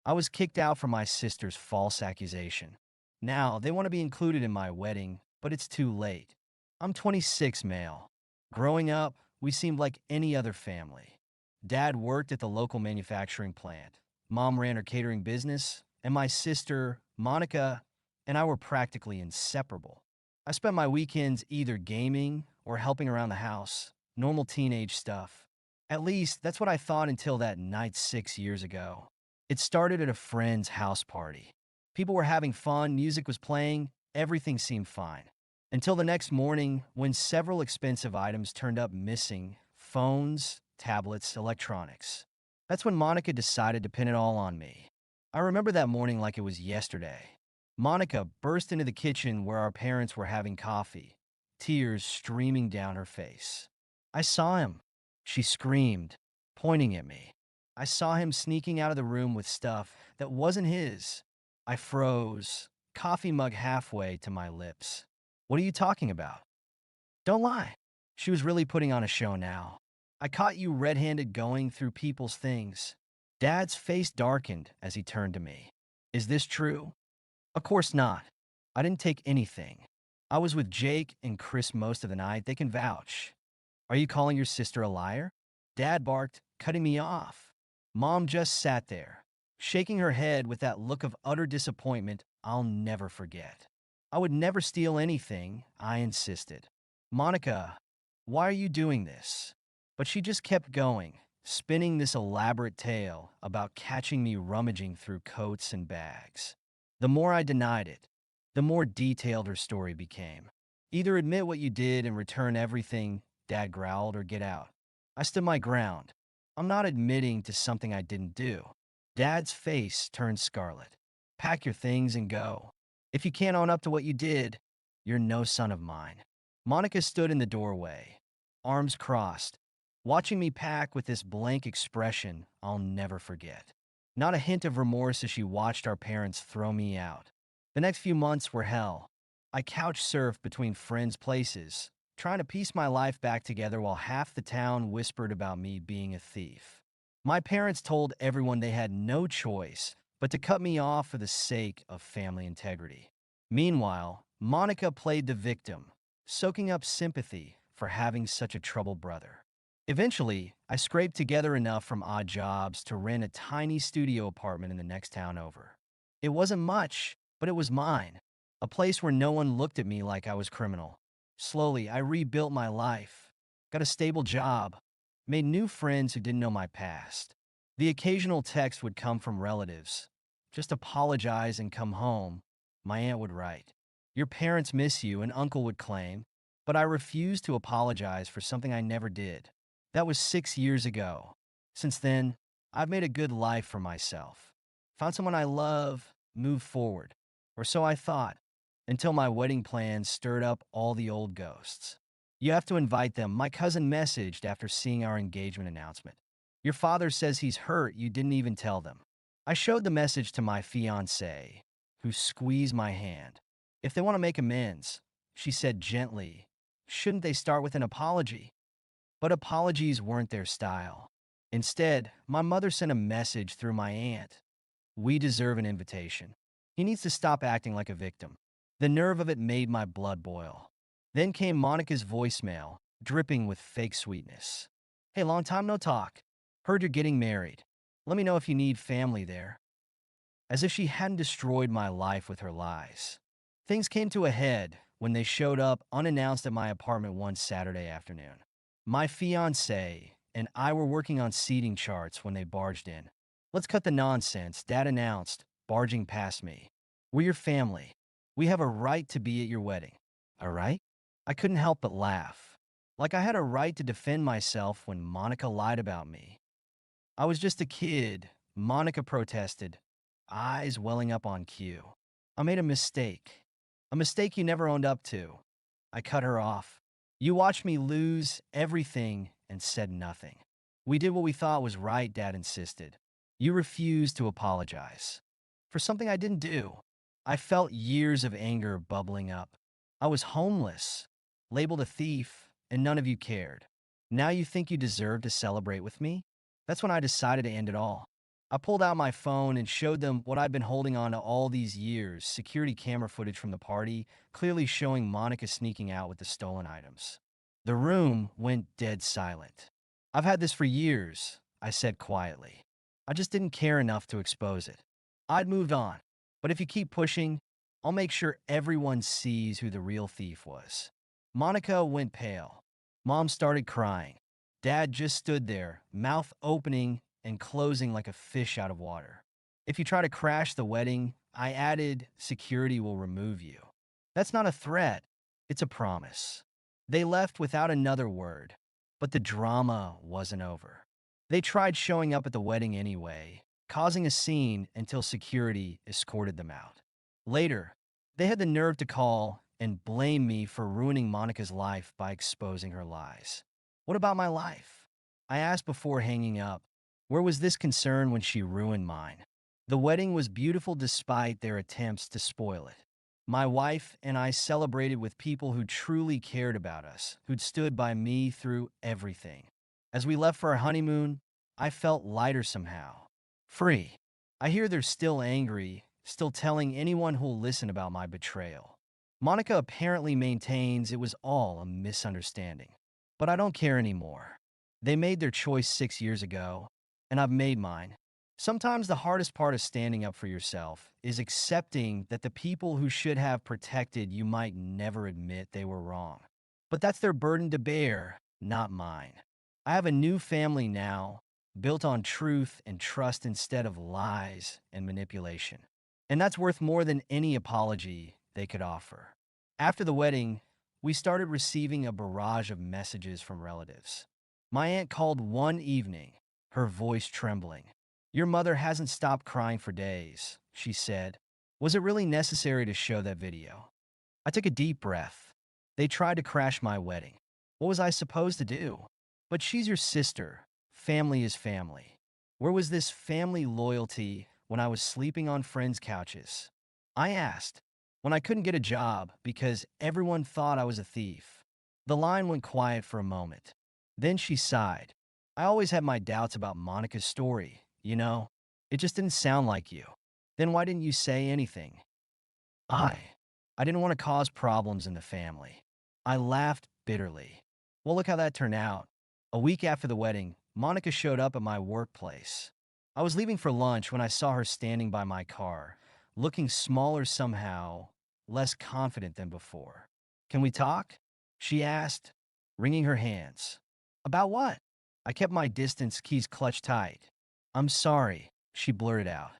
I was kicked out for my sister's false accusation. Now, they want to be included in my wedding, but it's too late. I'm 26 male. Growing up, we seemed like any other family. Dad worked at the local manufacturing plant. Mom ran her catering business, and my sister, Monica, and I were practically inseparable. I spent my weekends either gaming or helping around the house, normal teenage stuff. At least, that's what I thought until that night 6 years ago. It started at a friend's house party. People were having fun, music was playing, everything seemed fine. Until the next morning, when several expensive items turned up missing: phones, tablets, electronics. That's when Monica decided to pin it all on me. I remember that morning like it was yesterday. Monica burst into the kitchen where our parents were having coffee, tears streaming down her face. I saw him. She screamed, pointing at me. I saw him sneaking out of the room with stuff that wasn't his. I froze, coffee mug halfway to my lips. What are you talking about? Don't lie. She was really putting on a show now. I caught you red-handed going through people's things. Dad's face darkened as he turned to me. Is this true? Of course not. I didn't take anything. I was with Jake and Chris most of the night. They can vouch. Are you calling your sister a liar? Dad barked, cutting me off. Mom just sat there, shaking her head with that look of utter disappointment I'll never forget. I would never steal anything, I insisted. Monica, why are you doing this? But she just kept going, spinning this elaborate tale about catching me rummaging through coats and bags. The more I denied it, the more detailed her story became. Either admit what you did and return everything, Dad growled, or get out. I stood my ground. I'm not admitting to something I didn't do. Dad's face turned scarlet. Pack your things and go. If you can't own up to what you did, you're no son of mine. Monica stood in the doorway, arms crossed, watching me pack with this blank expression I'll never forget. Not a hint of remorse as she watched our parents throw me out. The next few months were hell. I couch surfed between friends' places, trying to piece my life back together while half the town whispered about me being a thief. My parents told everyone they had no choice but to cut me off for the sake of family integrity. Meanwhile, Monica played the victim, soaking up sympathy for having such a troubled brother. Eventually, I scraped together enough from odd jobs to rent a tiny studio apartment in the next town over. It wasn't much, but it was mine, a place where no one looked at me like I was criminal. Slowly, I rebuilt my life, got a stable job, made new friends who didn't know my past. The occasional text would come from relatives. Just apologize and come home, my aunt would write. Your parents miss you, an uncle would claim, but I refused to apologize for something I never did. That was 6 years ago. Since then, I've made a good life for myself. Found someone I love, moved forward. Or so I thought, until my wedding plans stirred up all the old ghosts. You have to invite them, my cousin messaged after seeing our engagement announcement. Your father says he's hurt you didn't even tell them. I showed the message to my fiancée, who squeezed my hand. If they want to make amends, she said gently, shouldn't they start with an apology? But apologies weren't their style. Instead, my mother sent a message through my aunt. We deserve an invitation. He needs to stop acting like a victim. The nerve of it made my blood boil. Then came Monica's voicemail, dripping with fake sweetness. Hey, long time no talk. Heard you're getting married. Let me know if you need family there. As if she hadn't destroyed my life with her lies. Things came to a head when they showed up unannounced at my apartment one Saturday afternoon. My fiancé and I were working on seating charts when they barged in. Let's cut the nonsense, Dad announced, barging past me. We're your family. We have a right to be at your wedding. A right? I couldn't help but laugh. Like I had a right to defend myself when Monica lied about me. I was just a kid, Monica protested, eyes welling up on cue. I made a mistake. A mistake you never owned up to. I cut her off. You watched me lose everything and said nothing. We did what we thought was right, Dad insisted. You refused to apologize. For something I didn't do. I felt years of anger bubbling up. I was homeless, labeled a thief, and none of you cared. Now you think you deserve to celebrate with me? That's when I decided to end it all. I pulled out my phone and showed them what I'd been holding on to all these years, security camera footage from the party, clearly showing Monica sneaking out with the stolen items. The room went dead silent. I've had this for years, I said quietly. I just didn't care enough to expose it. I'd moved on. But if you keep pushing, I'll make sure everyone sees who the real thief was. Monica went pale. Mom started crying. Dad just stood there, mouth opening and closing like a fish out of water. If you try to crash the wedding, I added, security will remove you. That's not a threat, it's a promise. They left without another word, but the drama wasn't over. They tried showing up at the wedding anyway, causing a scene until security escorted them out. Later, they had the nerve to call and blame me for ruining Monica's life by exposing her lies. What about my life? I asked before hanging up. Where was this concern when she ruined mine? The wedding was beautiful despite their attempts to spoil it. My wife and I celebrated with people who truly cared about us, who'd stood by me through everything. As we left for our honeymoon, I felt lighter somehow. Free. I hear they're still angry, still telling anyone who'll listen about my betrayal. Monica apparently maintains it was all a misunderstanding. But I don't care anymore. They made their choice 6 years ago, and I've made mine. Sometimes the hardest part of standing up for yourself is accepting that the people who should have protected you might never admit they were wrong. But that's their burden to bear, not mine. I have a new family now, built on truth and trust instead of lies and manipulation. And that's worth more than any apology they could offer. After the wedding, we started receiving a barrage of messages from relatives. My aunt called one evening, her voice trembling. Your mother hasn't stopped crying for days, she said. Was it really necessary to show that video? I took a deep breath. They tried to crash my wedding. What was I supposed to do? But she's your sister. Family is family. Where was this family loyalty when I was sleeping on friends' couches? I asked, when I couldn't get a job because everyone thought I was a thief. The line went quiet for a moment. Then she sighed. I always had my doubts about Monica's story, you know? It just didn't sound like you. Then why didn't you say anything? I. I didn't want to cause problems in the family. I laughed bitterly. Well, look how that turned out. A week after the wedding, Monica showed up at my workplace. I was leaving for lunch when I saw her standing by my car, looking smaller somehow, less confident than before. Can we talk? She asked, wringing her hands. About what? I kept my distance, keys clutched tight. I'm sorry, she blurted out.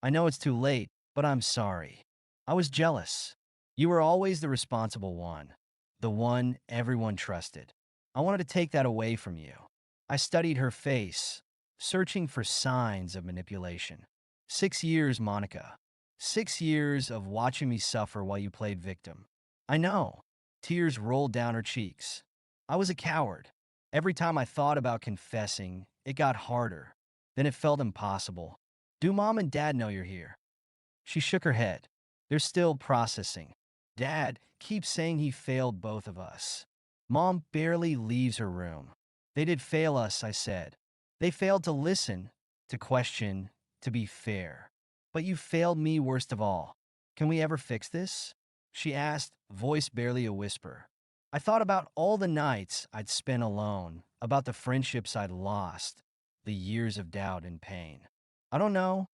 I know it's too late, but I'm sorry. I was jealous. You were always the responsible one, the one everyone trusted. I wanted to take that away from you. I studied her face, searching for signs of manipulation. 6 years, Monica. 6 years of watching me suffer while you played victim. I know. Tears rolled down her cheeks. I was a coward. Every time I thought about confessing, it got harder. Then it felt impossible. Do Mom and Dad know you're here? She shook her head. They're still processing. Dad keeps saying he failed both of us. Mom barely leaves her room. They did fail us, I said. They failed to listen, to question, to be fair. But you failed me worst of all. Can we ever fix this? She asked, voice barely a whisper. I thought about all the nights I'd spent alone, about the friendships I'd lost, the years of doubt and pain. I don't know,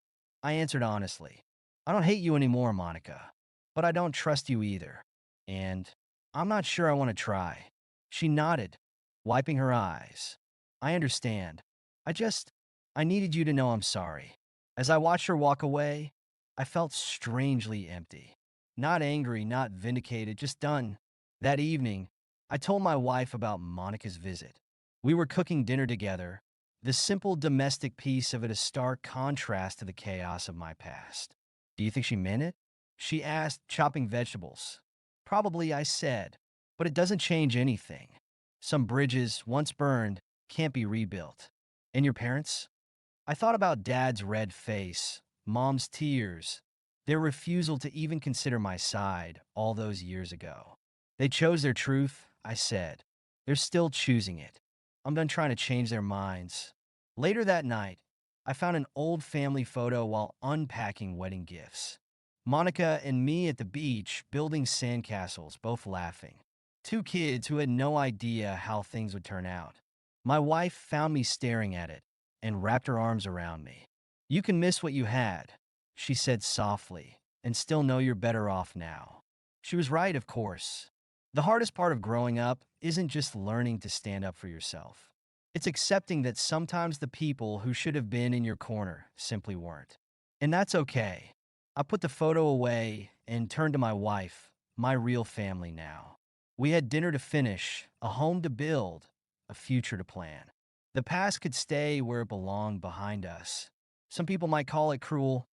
I answered honestly. I don't hate you anymore, Monica, but I don't trust you either. And I'm not sure I want to try. She nodded, wiping her eyes. I understand. I needed you to know I'm sorry. As I watched her walk away, I felt strangely empty. Not angry, not vindicated, just done. That evening, I told my wife about Monica's visit. We were cooking dinner together, the simple domestic piece of it a stark contrast to the chaos of my past. Do you think she meant it? She asked, chopping vegetables. Probably, I said, but it doesn't change anything. Some bridges, once burned, can't be rebuilt. And your parents? I thought about Dad's red face, Mom's tears, their refusal to even consider my side all those years ago. They chose their truth, I said. They're still choosing it. I'm done trying to change their minds. Later that night, I found an old family photo while unpacking wedding gifts. Monica and me at the beach building sandcastles, both laughing. Two kids who had no idea how things would turn out. My wife found me staring at it and wrapped her arms around me. You can miss what you had, she said softly, and still know you're better off now. She was right, of course. The hardest part of growing up isn't just learning to stand up for yourself. It's accepting that sometimes the people who should have been in your corner simply weren't. And that's okay. I put the photo away and turned to my wife, my real family now. We had dinner to finish, a home to build, a future to plan. The past could stay where it belonged behind us. Some people might call it cruel,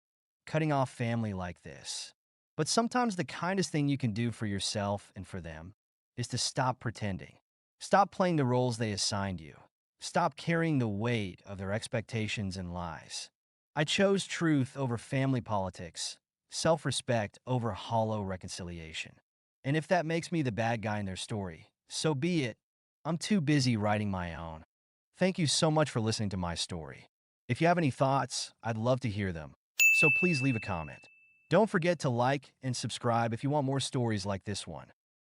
cutting off family like this. But sometimes the kindest thing you can do for yourself and for them is to stop pretending. Stop playing the roles they assigned you. Stop carrying the weight of their expectations and lies. I chose truth over family politics, self-respect over hollow reconciliation. And if that makes me the bad guy in their story, so be it. I'm too busy writing my own. Thank you so much for listening to my story. If you have any thoughts, I'd love to hear them. So please leave a comment. Don't forget to like and subscribe if you want more stories like this one.